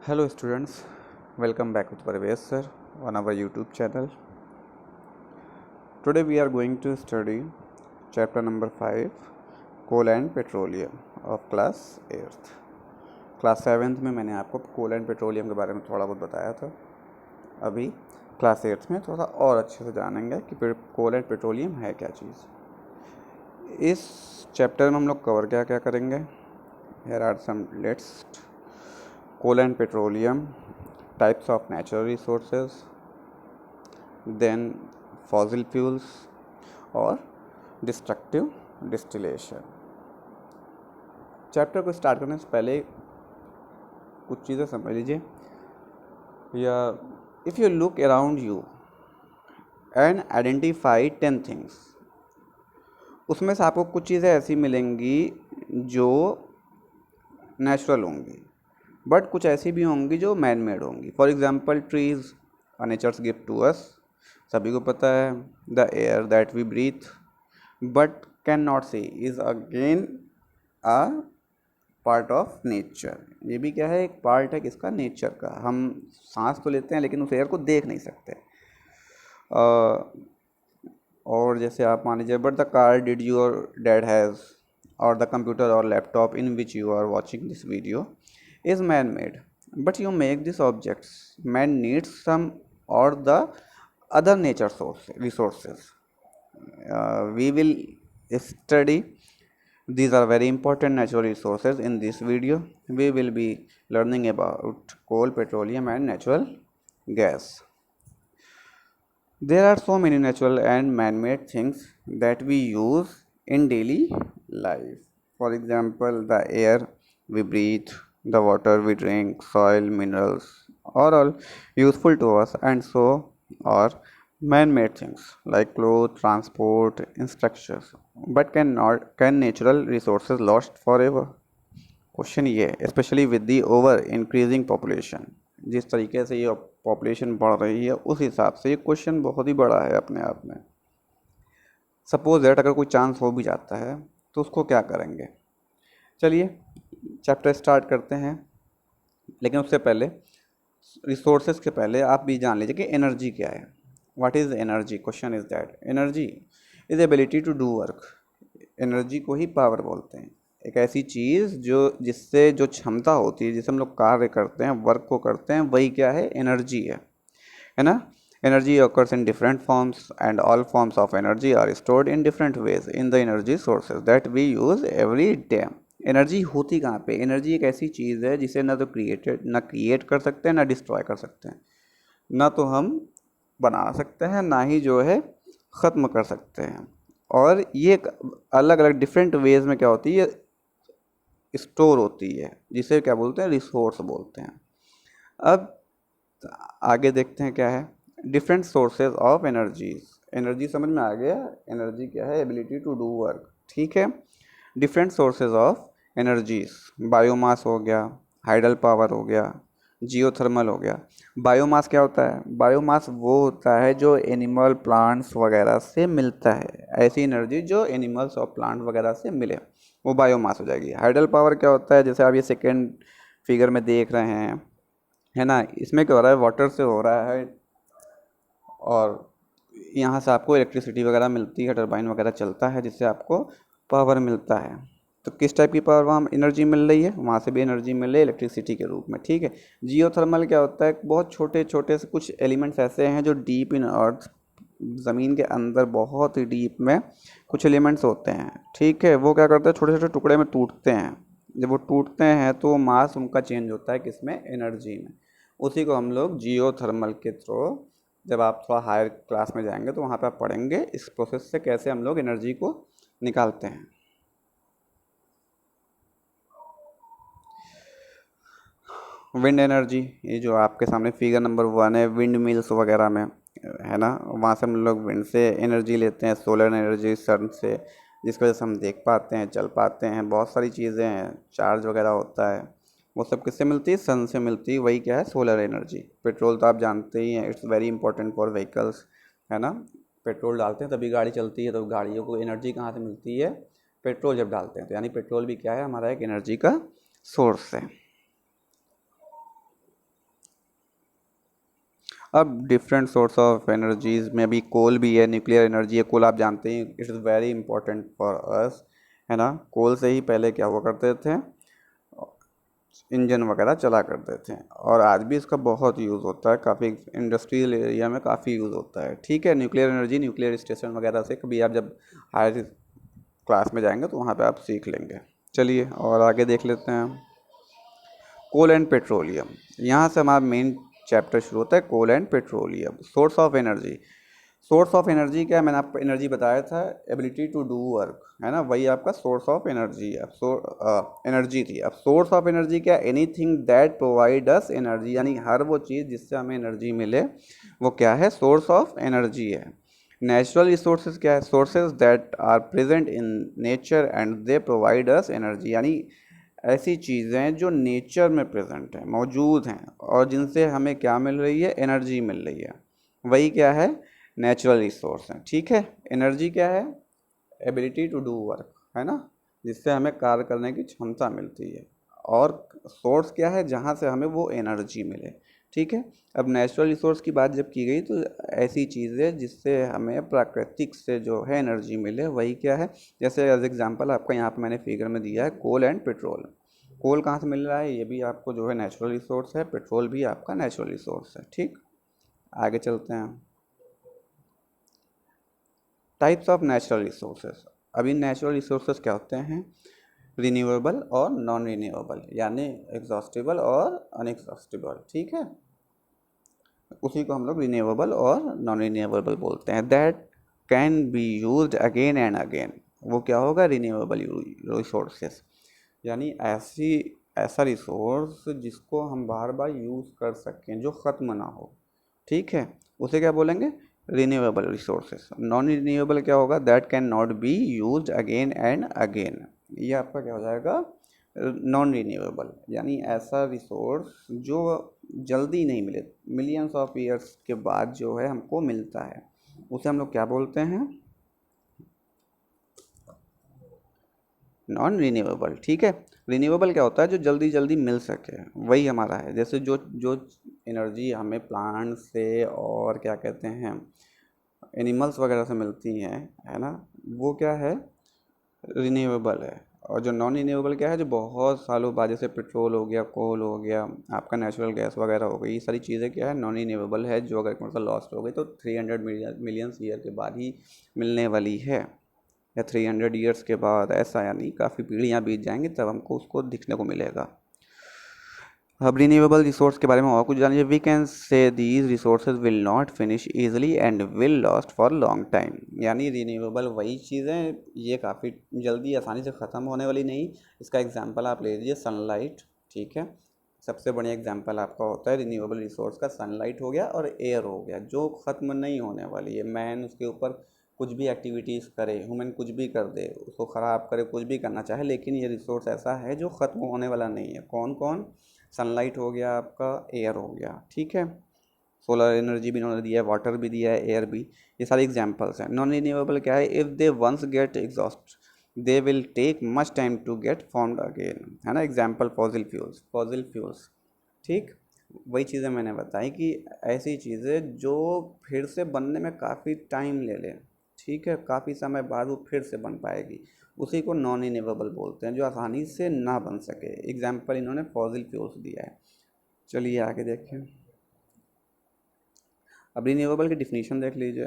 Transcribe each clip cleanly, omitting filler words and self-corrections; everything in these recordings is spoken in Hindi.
Hello students, welcome back with Parvez sir on our YouTube channel. Today we are going to study chapter number 5 Coal and Petroleum of class 8th. Class 7th में मैंने आपको कोल एंड पेट्रोलियम के बारे में थोड़ा बहुत बताया था. अभी क्लास 8th में थोड़ा और अच्छे से जानेंगे कि कोल एंड पेट्रोलियम है क्या चीज़. इस चैप्टर में हम लोग कवर क्या क्या करेंगे. Here are some lists. Coal and petroleum, types of natural resources, then fossil fuels और destructive distillation. चैप्टर को स्टार्ट करने से पहले कुछ चीज़ें समझ लीजिए. या if you look around you and identify 10 things, उसमें से आपको कुछ चीज़ें ऐसी मिलेंगी जो नेचुरल होंगी, बट कुछ ऐसी भी होंगी जो मैन मेड होंगी. For example trees are nature's gift to us, सभी को पता है. The air that we breathe but can not see is again a part of nature. ये भी क्या है, एक पार्ट है किसका, नेचर का. हम सांस तो लेते हैं लेकिन उस एयर को देख नहीं सकते. और जैसे आप मान लीजिए, but the car did your dad has और द कंप्यूटर और laptop in which you are watching this video is man-made, but you make these objects. Man needs some or the other nature resources. We will study. These are very important natural resources in this video. We will be learning about coal, petroleum, and natural gas. There are so many natural and man-made things that we use in daily life. For example, the air we breathe, the water we drink, soil, minerals are all useful to us, and so are man-made things like clothes, transport, structures. But can natural resources lost forever? Question ये है, specially with the over increasing population. जिस तरीके से ये पॉपुलेशन बढ़ रही है उस हिसाब से ये क्वेश्चन बहुत ही बड़ा है अपने आप में. सपोज दैट अगर कोई चांस हो भी जाता है तो उसको क्या करेंगे. चलिए चैप्टर स्टार्ट करते हैं, लेकिन उससे पहले रिसोर्सेज के पहले आप भी जान लीजिए कि एनर्जी क्या है. What is energy. Question is that energy is ability to do work. Energy को ही पावर बोलते हैं. एक ऐसी चीज़ जिससे जो क्षमता होती है, जिससे हम लोग कार्य करते हैं, वर्क को करते हैं, वही क्या है, एनर्जी है ना. Energy occurs in different forms and all forms of energy are stored in different ways in the energy sources that we use every day. Energy होती कहाँ पे. एनर्जी एक ऐसी चीज़ है जिसे ना तो क्रिएट कर सकते हैं, ना डिस्ट्रॉय कर सकते हैं. ना तो हम बना सकते हैं, ना ही जो है ख़त्म कर सकते हैं. और ये अलग अलग डिफरेंट वेज में क्या होती है, स्टोर होती है, जिसे क्या बोलते हैं, रिसोर्स बोलते हैं. अब आगे देखते हैं क्या है. Different sources of energies. Energy समझ में आ गया. एनर्जी क्या है, एबिलिटी टू डू वर्क. ठीक है. Different sources of energies. Biomass हो गया, हाइडल पावर हो गया, जियोथर्मल हो गया. बायोमास क्या होता है. बायोमास वो होता है जो एनिमल प्लांट्स वगैरह से मिलता है. ऐसी एनर्जी जो एनिमल्स और प्लांट वगैरह से मिले वो बायोमास हो जाएगी. हाइडल पावर क्या होता है, जैसे आप ये सेकेंड फिगर में देख रहे हैं, है ना. इसमें क्या हो रहा है, वाटर से हो रहा है और यहाँ से आपको इलेक्ट्रिसिटी वगैरह मिलती है, टरबाइन वगैरह चलता है जिससे आपको पावर मिलता है. तो किस टाइप की पावर वहाँ एनर्जी मिल रही है, वहाँ से भी एनर्जी मिल रही है इलेक्ट्रिसिटी के रूप में. ठीक है. जियोथर्मल क्या होता है, बहुत छोटे छोटे से कुछ एलिमेंट्स ऐसे हैं जो डीप इन अर्थ, ज़मीन के अंदर बहुत ही डीप में कुछ एलिमेंट्स होते हैं. ठीक है. वो क्या करते हैं, छोटे छोटे टुकड़े में टूटते हैं. जब वो टूटते हैं तो मास उनका चेंज होता है किसमें, एनर्जी में. उसी को हम लोग जियोथर्मल के थ्रू, जब आप थोड़ा हायर क्लास में जाएंगे तो वहाँ पे आप पढ़ेंगे इस प्रोसेस से कैसे हम लोग एनर्जी को निकालते हैं. विंड एनर्जी, ये जो आपके सामने फिगर नंबर 1 है, विंड मिल्स वगैरह में, है ना. वहाँ से हम लोग विंड से एनर्जी लेते हैं, सोलर एनर्जी सन से, जिसकी वजह से हम देख पाते हैं, चल पाते हैं, बहुत सारी चीज़ें हैं, चार्ज वगैरह होता है. वो सब किससे मिलती है, सन से मिलती है. वही क्या है, सोलर एनर्जी. पेट्रोल तो आप जानते ही हैं, it's very important for vehicles, है ना. पेट्रोल डालते हैं तभी गाड़ी चलती है. तो गाड़ियों को एनर्जी कहाँ से मिलती है, पेट्रोल जब डालते हैं. तो यानी पेट्रोल भी क्या है, हमारा एक एनर्जी का सोर्स है. अब डिफरेंट सोर्स ऑफ एनर्जीज में भी कोल भी है, न्यूक्लियर एनर्जी है। कोल आप जानते हैं it is very important for us, है ना। कोल से ही पहले क्या हुआ करते थे, इंजन वगैरह चला करते थे, और आज भी इसका बहुत यूज़ होता है, काफ़ी इंडस्ट्रियल एरिया में काफ़ी यूज़ होता है। ठीक है, न्यूक्लियर एनर्जी न्यूक्लियर स्टेशन वगैरह से कभी आप जब हायर क्लास में जाएंगे तो वहाँ पे आप सीख लेंगे। चलिए और आगे देख लेते हैं। कोल एंड पेट्रोलियम, यहाँ से हमारा मेन चैप्टर शुरू होता है। Coal and petroleum, source of energy. Source of energy क्या है, मैंने आपको एनर्जी बताया था, एबिलिटी टू डू वर्क, है ना, वही आपका सोर्स ऑफ एनर्जी है। एनर्जी थी। अब सोर्स ऑफ एनर्जी क्या, anything that provide us energy, यानी हर वो चीज़ जिससे हमें एनर्जी मिले वो क्या है, सोर्स ऑफ एनर्जी है। नेचुरल रिसोर्सेज क्या है, sources that are present in nature and they provide us energy, यानी ऐसी चीज़ें जो नेचर में प्रेजेंट हैं, मौजूद हैं, और जिनसे हमें क्या मिल रही है, एनर्जी मिल रही है, वही क्या है, नेचुरल रिसोर्स हैं। ठीक है, एनर्जी क्या है, एबिलिटी टू डू वर्क, है ना, जिससे हमें कार्य करने की क्षमता मिलती है। और सोर्स क्या है, जहाँ से हमें वो एनर्जी मिले। ठीक है, अब नेचुरल रिसोर्स की बात जब की गई तो ऐसी चीज़ें जिससे हमें प्राकृतिक से जो है एनर्जी मिले, वही क्या है, जैसे एज एग्जांपल आपका यहाँ पे मैंने फिगर में दिया है कोल एंड पेट्रोल। कोल कहाँ से मिल रहा है, ये भी आपको जो है नेचुरल रिसोर्स है, पेट्रोल भी आपका नेचुरल रिसोर्स है। ठीक, आगे चलते हैं। Types of natural resources. अभी नेचुरल रिसोर्सेज क्या होते हैं, रिन्यूएबल और नॉन रिन्यूएबल, यानी एग्जॉस्टिबल और अनएग्जॉस्टिबल। ठीक है, उसी को हम लोग रिन्यूएबल और नॉन रिन्यूएबल बोलते हैं। That can be used again and again, वो क्या होगा, रिन्यूएबल रिसोर्सेज, यानी ऐसा रिसोर्स जिसको हम बार बार यूज़ कर सकें, जो ख़त्म ना हो। ठीक है, उसे क्या बोलेंगे, रिन्यूएबल रिसोर्सेज। नॉन रिन्यूएबल क्या होगा, that can not be used again and again, ये आपका क्या हो जाएगा, नॉन रिन्यूएबल, यानी ऐसा रिसोर्स जो जल्दी नहीं मिले, मिलियंस ऑफ ईयर्स के बाद जो है हमको मिलता है, उसे हम लोग क्या बोलते हैं, नॉन रिन्यूएबल। ठीक है, रिन्यूएबल क्या होता है, जो जल्दी जल्दी मिल सके, वही हमारा है। जैसे जो जो एनर्जी हमें प्लांट से और क्या कहते हैं एनिमल्स वगैरह से मिलती हैं, है ना, वो क्या है, रिन्यूएबल है। और जो नॉन रिन्यूएबल क्या है, जो बहुत सालों बाद, जैसे पेट्रोल हो गया, कोल हो गया, आपका नेचुरल गैस वगैरह हो गई, ये सारी चीज़ें क्या है, नॉन रिन्यूएबल है, जो अगर मतलब लॉस्ट हो गई तो 300 मिलियन ईयर के बाद ही मिलने वाली है, या 300 ईयर्स के बाद, ऐसा यानी काफ़ी पीढ़ियाँ बीत जाएंगी तब हमको उसको दिखने को मिलेगा। अब रिन्यूएबल रिसोर्स के बारे में और कुछ जानिए। We can say these resources will not finish easily and will lost for long time, यानी रिन्यूएबल वही चीज़ें, ये काफ़ी जल्दी आसानी से ख़त्म होने वाली नहीं। इसका एग्जांपल आप ले लीजिए सनलाइट। ठीक है, सबसे बढ़िया एग्जांपल आपका होता है रिन्यूएबल रिसोर्स का, सनलाइट हो गया और एयर हो गया, जो ख़त्म नहीं होने वाली है। मैन उसके ऊपर कुछ भी एक्टिविटीज़ करे, ह्यूमन कुछ भी कर दे, उसको ख़राब करे, कुछ भी करना चाहे, लेकिन ये रिसोर्स ऐसा है जो ख़त्म होने वाला नहीं है। कौन कौन, सनलाइट हो गया आपका, एयर हो गया। ठीक है, सोलर एनर्जी भी इन्होंने दिया है, वाटर भी दिया है, एयर भी, ये सारे एग्जांपल्स हैं। नॉन रिन्यूएबल क्या है, if they once get exhaust they will take much time to get formed again, है ना। Example fossil fuels. ठीक, वही चीज़ें मैंने बताई कि ऐसी चीज़ें जो फिर से बनने में काफ़ी टाइम ले लें, ठीक है, काफ़ी समय बाद वो फिर से बन पाएगी, उसी को नॉन रिन्यूएबल बोलते हैं, जो आसानी से ना बन सके। एग्जाम्पल इन्होंने फॉसिल फ्यूल्स दिया है। चलिए आगे देखें। अब रिन्यूएबल की डिफिनीशन देख लीजिए।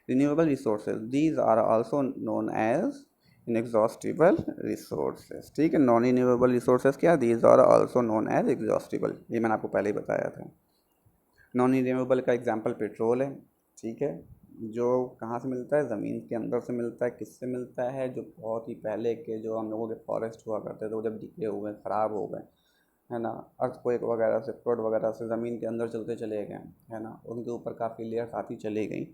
Renewable resources, these are also known as inexhaustible resources. ठीक है, नॉन रिन्यूएबल रिसोर्सेज क्या, these are also known as exhaustible, ये मैंने आपको पहले ही बताया था। नॉन रिन्यूएबल का एग्जांपल पेट्रोल है। ठीक है, जो कहाँ से मिलता है, ज़मीन के अंदर से मिलता है। किससे मिलता है, जो बहुत ही पहले के जो हम लोगों के फॉरेस्ट हुआ करते थे, वो जब डिके हुए, ख़राब हो गए, है ना, अर्थक्वेक वगैरह से, फ्लड वगैरह से ज़मीन के अंदर चलते चले गए, है ना, उनके ऊपर काफ़ी लेयर्स आती चली गई,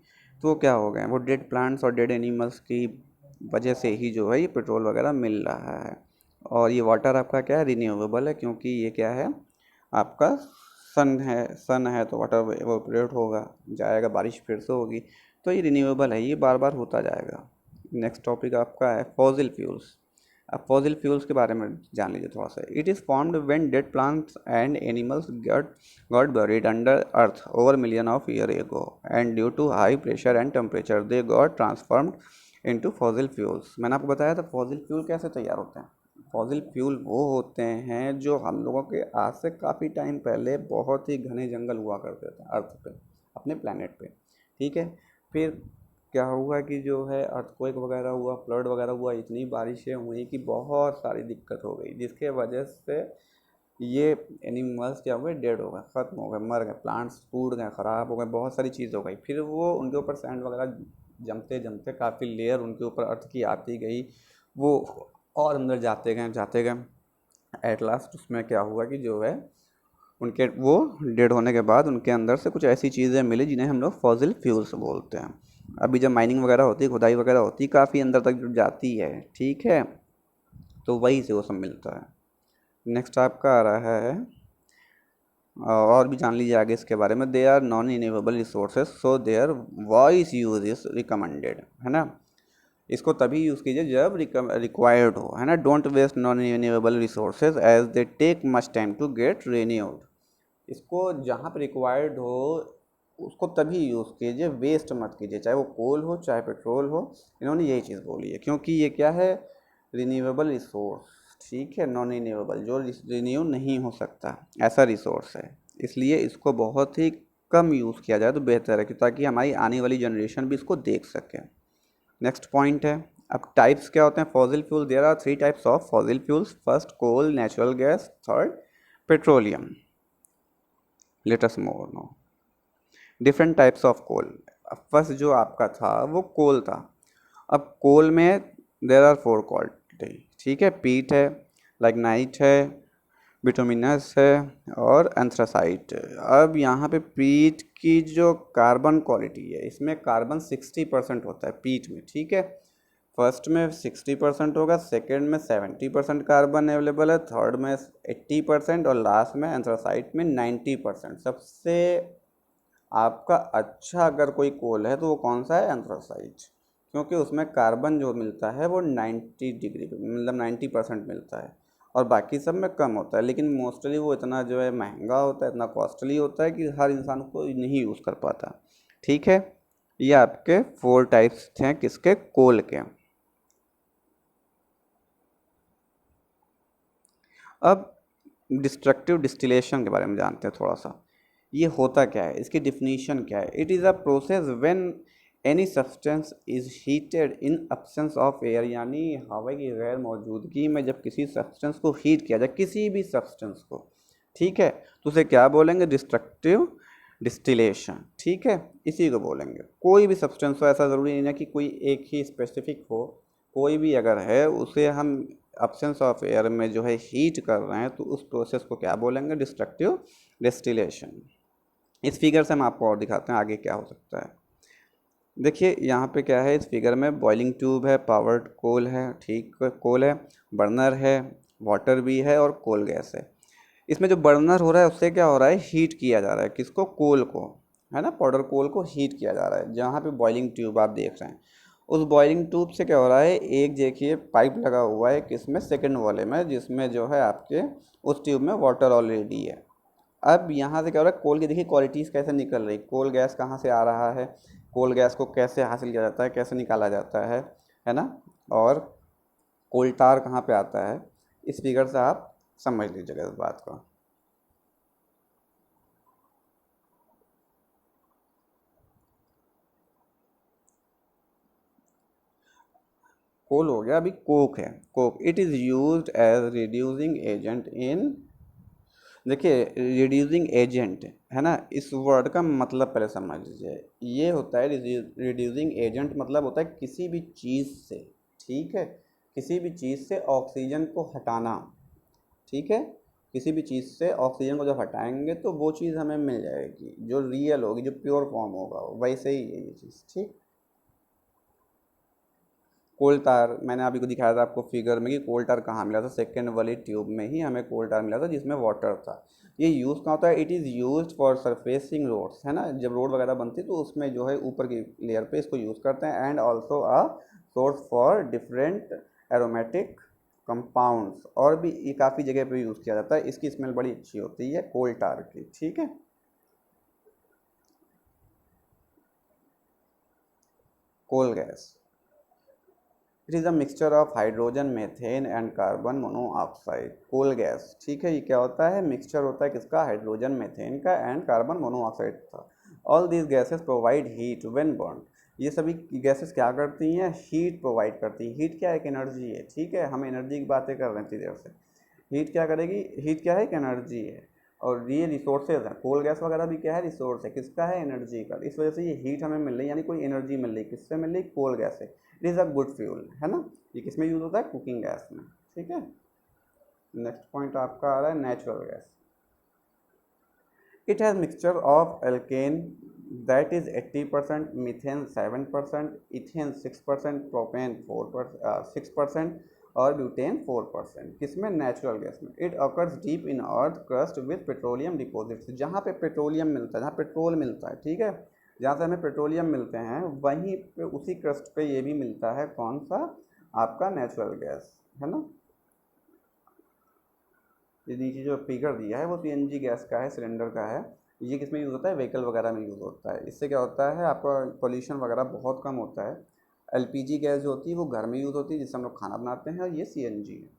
तो वो क्या हो गए, वो डेड प्लांट्स और डेड एनिमल्स की वजह से ही जो है ये पेट्रोल वगैरह मिल रहा है। और ये वाटर आपका क्या है, रिन्यूएबल है, क्योंकि ये क्या है आपका सन है तो वाटर एवोपरेट होगा, जाएगा, बारिश फिर से होगी, तो ये रिन्यूएबल है, ये बार बार होता जाएगा। नेक्स्ट टॉपिक आपका है फॉसिल फ्यूल्स। अब फॉसिल फ्यूल्स के बारे में जान लीजिए थोड़ा सा। It is formed when dead plants and animals got buried under earth over million of year ago and due to high pressure and temperature they got transformed into fossil fuels. मैंने आपको बताया था फॉसिल फ्यूल कैसे तैयार होते हैं। फॉसिल फ्यूल वो होते हैं जो हम लोगों के आज से काफ़ी टाइम पहले बहुत ही घने जंगल हुआ करते थे अर्थ पे, अपने प्लानट पे, ठीक है। फिर क्या हुआ कि जो है अर्थक्वेक वगैरह हुआ, फ्लड वगैरह हुआ, इतनी बारिशें हुई कि बहुत सारी दिक्कत हो गई, जिसके वजह से ये एनिमल्स क्या हुए, डेड हो गए, ख़त्म हो गए, मर गए, प्लांट्स टूट गए, ख़राब हो गए, बहुत सारी चीज़ हो गई। फिर वो उनके ऊपर सैंड वगैरह जमते जमते काफ़ी लेयर उनके ऊपर अर्थ की आती गई, वो और अंदर जाते गए एट लास्ट उसमें क्या हुआ कि जो है उनके वो डेड होने के बाद उनके अंदर से कुछ ऐसी चीज़ें मिली जिन्हें हम लोग फॉसिल फ्यूल्स बोलते हैं। अभी जब माइनिंग वगैरह होती है, खुदाई वगैरह होती है, काफ़ी अंदर तक जो जाती है, ठीक है, तो वही से वो सब मिलता है। नेक्स्ट आपका आ रहा है, और भी जान लीजिए आगे इसके बारे में। They are non renewable resources so their wise use is recommended, है ना। इसको तभी यूज़ कीजिए जब रिक्वायर्ड हो, है ना। Don't waste non renewable resources as they take much time to get renewed. इसको जहाँ पर रिक्वायर्ड हो उसको तभी यूज़ कीजिए, वेस्ट मत कीजिए, चाहे वो कोल हो चाहे पेट्रोल हो। इन्होंने यही चीज़ बोली है, क्योंकि ये क्या है, रिन्यूएबल रिसोर्स, ठीक है, नॉन रिन्यूएबल, जो रिन्यू नहीं हो सकता ऐसा रिसोर्स है, इसलिए इसको बहुत ही कम यूज़ किया जाए तो बेहतर है, कि ताकि हमारी आने वाली जनरेशन भी इसको देख सके। नेक्स्ट पॉइंट है, अब टाइप्स क्या होते हैं fossil fuel. There are 3 types of fossil fuels, first coal, natural gas, third petroleum. Let us more know different types of coal. फर्स्ट जो आपका था वो कोल था। अब कोल में देर आर 4 क्वालिटी, ठीक है, पीट है, लाइग्नाइट है, बिटुमिनस है और एंथ्रासाइट। अब यहाँ पे पीट की जो कार्बन क्वालिटी है, इसमें कार्बन 60% होता है पीट में, ठीक है। फर्स्ट में 60% होगा, सेकेंड में 70% कार्बन अवेलेबल है, थर्ड में 80% और लास्ट में एंथ्रासाइट में 90%। सबसे आपका अच्छा अगर कोई कोल है तो वो कौन सा है, एंथ्रासाइट, क्योंकि उसमें कार्बन जो मिलता है वो 90 डिग्री पे, मतलब 90% मिलता है, और बाकी सब में कम होता है। लेकिन मोस्टली वो इतना जो है महंगा होता है, इतना कॉस्टली होता है कि हर इंसान को नहीं यूज़ कर पाता, ठीक है। ये आपके 4 टाइप्स थे किसके, कोल के। अब डिस्ट्रक्टिव डिस्टिलेशन के बारे में जानते हैं थोड़ा सा। ये होता क्या है, इसकी डिफिनीशन क्या है। It is a process when any substance is heated in absence of air, यानी हवा की गैर मौजूदगी में जब किसी सब्सटेंस को हीट किया जाए, किसी भी सब्सटेंस को, ठीक है, तो उसे क्या बोलेंगे, डिस्ट्रक्टिव डिस्टिलेशन, ठीक है, इसी को बोलेंगे। कोई भी सब्सटेंस हो, ऐसा ज़रूरी नहीं है कि कोई एक ही स्पेसिफिक हो, कोई भी अगर है उसे हम अब्सेंस ऑफ एयर में जो है हीट कर रहे हैं तो उस प्रोसेस को क्या बोलेंगे, डिस्ट्रक्टिव डिस्टिलेशन। इस फिगर से हम आपको और दिखाते हैं आगे क्या हो सकता है। देखिए यहाँ पे क्या है, इस फिगर में बॉइलिंग ट्यूब है, पावर्ड कोल है, ठीक, कोल है, बर्नर है, वाटर भी है और कोल गैस है। इसमें जो बर्नर हो रहा है उससे क्या हो रहा है, हीट किया जा रहा है किसको, कोल को, है ना, पाउडर कोल को हीट किया जा रहा है। जहाँ पे बॉइलिंग ट्यूब आप देख रहे हैं, उस बॉइलिंग ट्यूब से क्या हो रहा है, एक देखिए पाइप लगा हुआ है किसमें, सेकंड वाले में, जिसमें जो है आपके उस ट्यूब में वाटर ऑलरेडी है। अब यहाँ से क्या हो रहा है, कोल की देखिए क्वालिटीज़ कैसे निकल रही, कोल गैस कहाँ से आ रहा है, कोल गैस को कैसे हासिल किया जाता है, कैसे निकाला जाता है ना, और कोल टार कहाँ पे आता है। इस फिगर से आप समझ लीजिएगा इस बात को। कोल हो गया, अभी कोक है, coke. It is used as reducing agent in, देखिए रिड्यूसिंग एजेंट, है ना, इस वर्ड का मतलब पहले समझ लीजिए। ये होता है रिड्यूसिंग एजेंट, मतलब होता है किसी भी चीज़ से, ठीक है, किसी भी चीज़ से ऑक्सीजन को हटाना, ठीक है, किसी भी चीज़ से ऑक्सीजन को जब हटाएंगे तो वो चीज़ हमें मिल जाएगी जो रियल होगी, जो प्योर फॉर्म होगा, वैसे ही है ये चीज़, ठीक। कोल टार मैंने अभी को दिखाया था आपको फिगर में कि कोल टार कहाँ मिला था, सेकेंड वाली ट्यूब में ही हमें कोल टार मिला था जिसमें वाटर था। ये यूज़ कहाँ होता है, it is used for surfacing roads, है ना, जब रोड वगैरह बनती है तो उसमें जो है ऊपर की लेयर पे इसको यूज़ करते हैं, and also a source for different aromatic compounds, और भी ये काफ़ी जगह पे यूज़ किया जाता है। इसकी स्मेल बड़ी अच्छी होती है कोल टार की, ठीक है। Coal gas, it is a mixture of hydrogen, methane and carbon monoxide. Coal gas, ठीक है, ये क्या होता है, मिक्सचर होता है किसका, हाइड्रोजन, मीथेन का एंड कार्बन मोनोऑक्साइड का। All these gases provide heat when burn. ये सभी गैसेस क्या करती हैं, हीट प्रोवाइड करती हैं। हीट क्या है, एक एनर्जी है, ठीक है, हम एनर्जी की बातें कर रहे हैं इतनी देर से। हीट क्या करेगी, हीट क्या है, एक एनर्जी है, और ये रिसोर्सेज है। कोल गैस वगैरह भी क्या है, रिसोर्स है, किसका है, एनर्जी का। इस वजह से ये हीट हमें मिल रही है, यानी कोई एनर्जी मिल रही है, किससे मिल रही, कोल गैस से। It is a good fuel, है ना। ये किस में यूज़ होता है, कुकिंग गैस में, ठीक है। नेक्स्ट पॉइंट आपका आ रहा है natural gas. It has mixture of alkene that is 80%, methane 7%, ethane 6%, propane 6% और ब्यूटेन 4%। किसमें, नेचुरल गैस में। It occurs deep in earth crust with petroleum deposits. जहाँ पे पेट्रोलियम मिलता है, जहाँ पेट्रोल मिलता है, ठीक है, जहाँ से हमें पेट्रोलियम मिलते हैं, वहीं पे उसी क्रस्ट पे ये भी मिलता है, कौन सा, आपका नेचुरल गैस, है ना। ये नीचे जो फिगर दिया है वो सीएनजी गैस का है, सिलेंडर का है। ये किस में यूज़ होता है, व्हीकल वगैरह में यूज़ होता है। इससे क्या होता है, आपका पोल्यूशन वगैरह बहुत कम होता है। एलपीजी गैस जो होती है वो घर में यूज़ होती है, जिससे हम लोग खाना बनाते हैं, और ये सीएनजी है।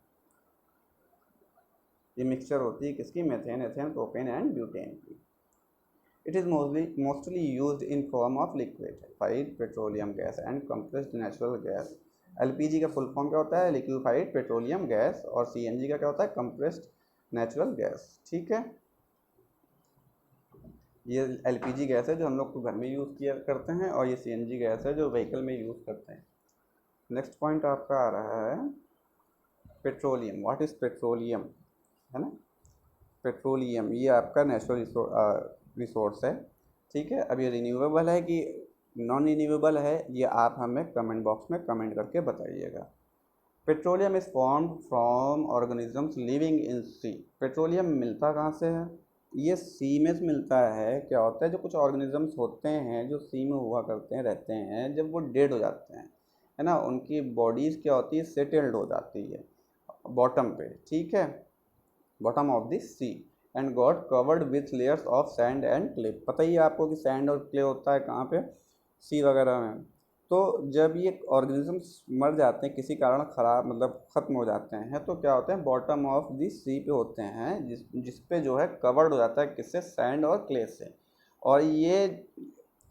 ये मिक्सचर होती है किसकी, methane, ethane, propane and butane की। It is mostly used in form of liquefied petroleum gas and compressed natural gas. LPG का फुल फॉर्म क्या होता है, लिक्विफाइड पेट्रोलियम गैस, और सीएनजी का क्या होता है, कंप्रेस्ड नेचुरल गैस, ठीक है। ये एलपीजी गैस है जो हम लोग को घर में यूज़ किया करते हैं, और ये सीएनजी गैस है जो व्हीकल में यूज़ करते हैं। नेक्स्ट पॉइंट आपका आ रहा है पेट्रोलियम। व्हाट इज़ पेट्रोलियम, है ना। पेट्रोलियम ये आपका नेचुरल रिसोर्स है, ठीक है। अब ये रिन्यूएबल है कि नॉन रिन्यूएबल है, ये आप हमें कमेंट बॉक्स में कमेंट करके बताइएगा। Petroleum is formed from organisms living in sea. Petroleum मिलता कहाँ से है, ये सी में से मिलता है। क्या होता है, जो कुछ ऑर्गेनिजम्स होते हैं जो सी में हुआ करते हैं, रहते हैं, जब वो डेड हो जाते हैं, है ना, उनकी बॉडीज़ क्या होती है, सेटल्ड हो जाती है बॉटम पे, ठीक है, bottom of the sea, and got covered with layers of sand and clay. पता ही है आपको कि सैंड और क्ले होता है कहाँ पे, सी वगैरह में। तो जब ये ऑर्गेनिजम्स मर जाते हैं, किसी कारण ख़राब मतलब ख़त्म हो जाते हैं, तो क्या होते हैं, बॉटम ऑफ द सी पे होते हैं, जिस पे जो है कवर्ड हो जाता है किससे, सैंड और क्ले से। और ये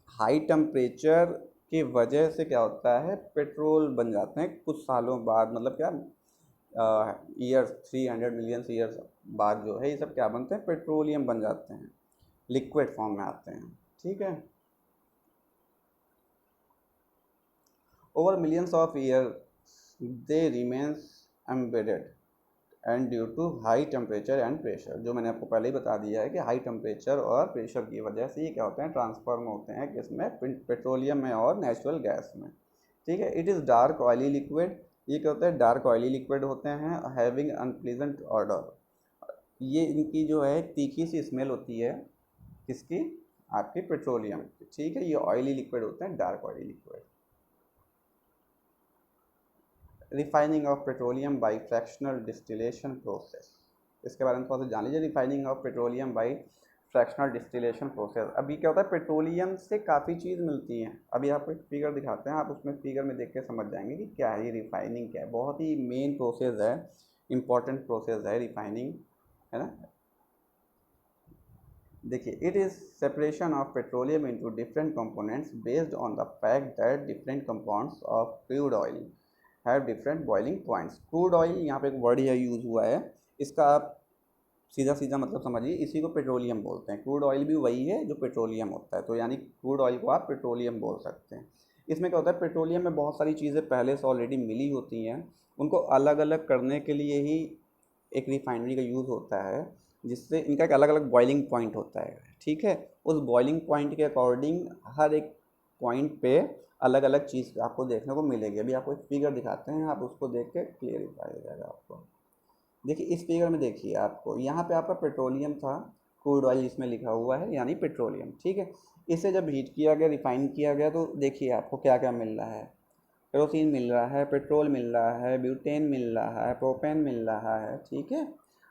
हाई टेम्परेचर की वजह से क्या होता है, पेट्रोल बन जाते हैं कुछ सालों बाद, मतलब क्या, ईयर्स, 300 मिलियन ईयर्स बाद जो है ये सब क्या बनते हैं, पेट्रोलियम बन जाते हैं, लिक्विड फॉर्म में आते हैं, ठीक है। Over millions of year they remains embedded and due to high temperature and pressure. जो मैंने आपको पहले ही बता दिया है कि हाई टेम्परेचर और प्रेशर की वजह से ये क्या होते हैं, ट्रांसफॉर्म होते हैं किसमें, पेट्रोलियम में और नेचुरल गैस में, ठीक है। It is dark oily liquid. ये क्या होता है, डार्क ऑयली लिक्विड होते हैं, हैविंग अनप्लीजेंट ऑर्डर। ये इनकी जो है तीखी सी स्मेल होती है, किसकी, आपकी पेट्रोलियम की, ठीक है। ये ऑयली लिक्विड होते हैं, dark oily liquid. Refining of petroleum by fractional distillation process. इसके बारे में थोड़ा सा जान लीजिए, refining of petroleum by fractional distillation process. अभी क्या होता है, पेट्रोलियम से काफ़ी चीज़ मिलती हैं। अभी आपको एक फिगर दिखाते हैं, आप उसमें फिगर में देख के समझ जाएंगे कि क्या है ये रिफाइनिंग, क्या है। बहुत ही मेन प्रोसेस है, इंपॉर्टेंट प्रोसेस है रिफाइनिंग, है ना। देखिए, it is separation of petroleum into different components based on the fact that different compounds of crude oil have different boiling points. Crude oil यहाँ पे एक वर्ड यह यूज़ हुआ है, इसका आप सीधा सीधा मतलब समझिए, इसी को पेट्रोलियम बोलते हैं। क्रूड ऑयल भी वही है जो पेट्रोलियम होता है, तो यानी क्रूड ऑयल को आप पेट्रोलियम बोल सकते हैं। इसमें क्या होता है, पेट्रोलियम में बहुत सारी चीज़ें पहले से ऑलरेडी मिली होती हैं, उनको अलग अलग करने के लिए ही एक रिफाइनरी का यूज़ होता है, जिससे इनका एक अलग अलग बॉइलिंग पॉइंट होता है, ठीक है। उस बॉइलिंग पॉइंट के अकॉर्डिंग हर एक पॉइंट पे अलग अलग चीज़ आपको देखने को मिलेगी। अभी आपको एक फिगर दिखाते हैं, आप उसको देख के क्लियरिफाई हो जाएगा आपको। देखिए इस फिगर में, देखिए आपको यहाँ पे आपका पेट्रोलियम था, क्रूड ऑयल इसमें लिखा हुआ है, यानी पेट्रोलियम, ठीक है। इसे जब हीट किया गया, रिफाइन किया गया, तो देखिए आपको क्या क्या मिल रहा है। केरोसिन मिल रहा है, पेट्रोल मिल रहा है, ब्यूटेन मिल रहा है, प्रोपेन मिल रहा है, ठीक है।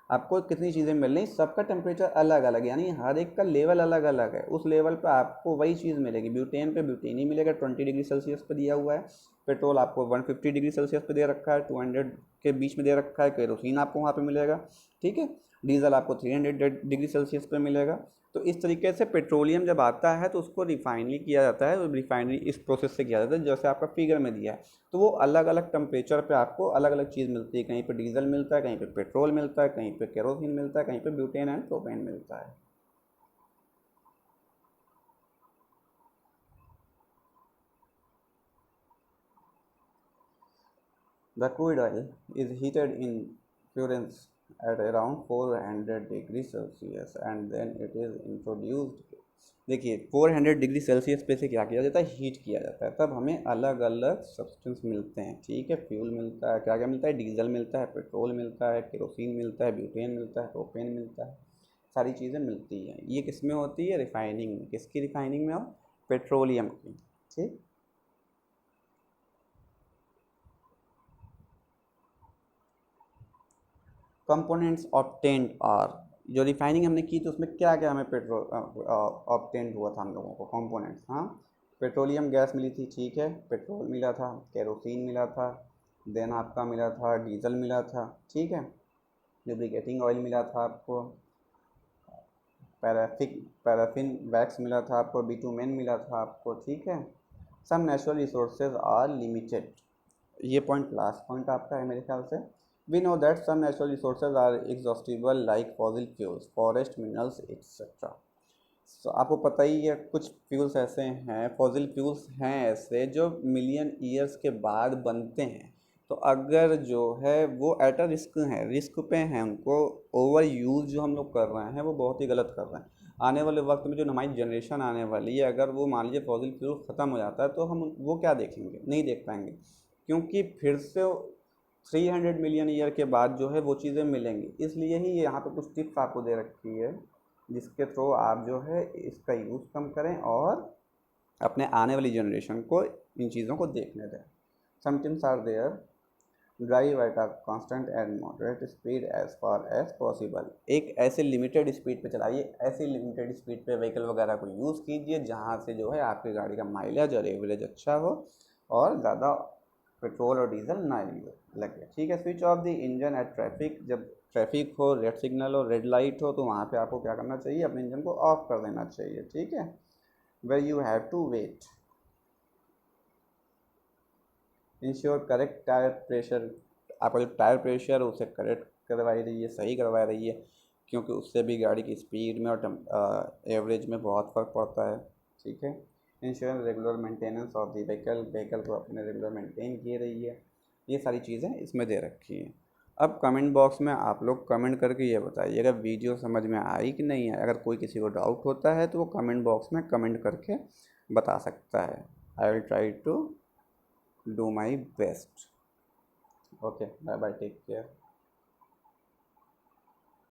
आपको कितनी चीज़ें मिल रही, सबका टेम्परेचर अलग अलग, यानी हर एक का लेवल अलग अलग है। उस लेवल पे आपको वही चीज़ मिलेगी। ब्यूटेन पे ब्यूटेन ही मिलेगा, 20 डिग्री सेल्सियस पे दिया हुआ है। पेट्रोल आपको 150 डिग्री सेल्सियस पे दे रखा है, 200 के बीच में दे रखा है। केरोसिन आपको वहाँ पे मिलेगा, ठीक है। डीजल आपको 300 डिग्री सेल्सियस पे मिलेगा। तो इस तरीके से पेट्रोलियम जब आता है तो उसको रिफाइनरी किया जाता है, रिफाइनरी इस प्रोसेस से किया जाता है जैसे आपका फिगर में दिया है। तो वो अलग अलग टेम्परेचर पे आपको अलग अलग चीज़ मिलती है, कहीं पे डीजल मिलता है, कहीं पे पेट्रोल मिलता है, कहीं पे केरोसिन मिलता है, कहीं पे ब्यूटेन एंड प्रोपेन मिलता है। The crude oil is heated in furnace at around 400 degree Celsius and then it is introduced। देखिए 400 डिग्री सेल्सियस पे से क्या किया जाता है, हीट किया जाता है, तब हमें अलग अलग सब्सटेंस मिलते हैं, ठीक है। फ्यूल मिलता है, क्या क्या मिलता है, डीजल मिलता है, पेट्रोल मिलता है, केरोसिन मिलता है, ब्यूटेन मिलता है, प्रोपेन मिलता है, सारी चीज़ें मिलती हैं। ये किस में होती है, रिफाइनिंग में। किसकी रिफाइनिंग में हो, पेट्रोलियम की, ठीक। कंपोनेंट्स ऑब्टेंड आर, जो रिफाइनिंग हमने की तो उसमें क्या क्या हमें पेट्रोल ऑब्टेंड हुआ था हम लोगों को, कंपोनेंट्स, हाँ। पेट्रोलियम गैस मिली थी, ठीक है, पेट्रोल मिला था, केरोसिन मिला था, देन आपका मिला था डीजल मिला था, ठीक है। लुब्रिकेटिंग ऑयल मिला था आपको, पैराफिन वैक्स मिला था आपको, बिटुमेन मिला था आपको, ठीक है। Some natural resources are limited, ये पॉइंट लास्ट पॉइंट आपका है मेरे ख्याल से। We know that some natural resources are exhaustible like fossil fuels, forest, minerals etcetera. तो आपको पता ही है कुछ फ्यूल्स ऐसे हैं, फॉसिल फ्यूल्स हैं ऐसे जो मिलियन ईयर्स के बाद बनते हैं। तो अगर जो है वो एट अ रिस्क हैं, रिस्क पे हैं, उनको ओवर यूज़ जो हम लोग कर रहे हैं वो बहुत ही गलत कर रहे हैं। आने वाले वक्त में जो हमारी जनरेशन आने वाली है, अगर वो मान लीजिए फॉसिल फ्यूल ख़त्म हो जाता है तो हम वो क्या देखेंगे, नहीं देख पाएंगे, क्योंकि फिर से 300 मिलियन ईयर के बाद जो है वो चीज़ें मिलेंगी। इसलिए ही यहाँ पे कुछ टिप्स आपको दे रखी है जिसके थ्रू आप जो है इसका यूज़ कम करें और अपने आने वाली जनरेशन को इन चीज़ों को देखने दें। Some tips are there, drive at a constant and moderate speed as far as possible. एक ऐसे लिमिटेड स्पीड पे चलाइए, ऐसी लिमिटेड स्पीड पे व्हीकल वगैरह को यूज़ कीजिए जहाँ से जो है आपकी गाड़ी का माइलेज और एवरेज अच्छा हो और ज़्यादा पेट्रोल और डीजल ना लगे, ठीक है। Switch off the engine at traffic, जब ट्रैफिक हो, रेड सिग्नल हो, रेड लाइट हो, तो वहाँ पे आपको क्या करना चाहिए, अपने इंजन को ऑफ कर देना चाहिए, ठीक है। Where you have to wait, ensure correct tyre pressure, आपका जो टायर प्रेशर है उसे करेक्ट करवाई रही है, सही करवा रही है, क्योंकि उससे भी गाड़ी की स्पीड में और एवरेज में बहुत फ़र्क पड़ता है, ठीक है। Ensure regular maintenance of the vehicle को अपने रेगुलर मेंटेन किए रही है। ये सारी चीज़ें इसमें दे रखी हैं। अब कमेंट बॉक्स में आप लोग कमेंट करके ये बताइएगा वीडियो समझ में आई कि नहीं है। अगर कोई किसी को डाउट होता है तो वो कमेंट बॉक्स में कमेंट करके बता सकता है। I will try to do my best. Okay, bye bye, take care.